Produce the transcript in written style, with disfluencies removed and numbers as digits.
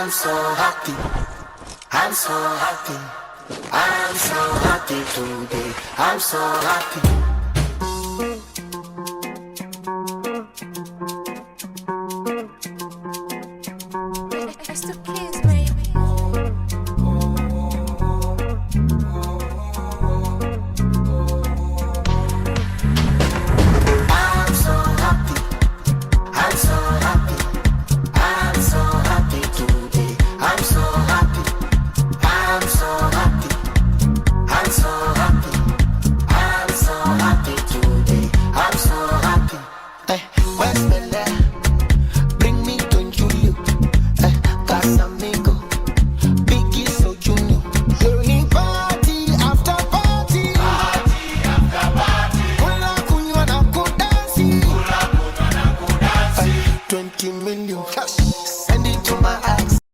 I'm so happy. I'm so happy. I'm so happy today. I'm so happy. It's the kid.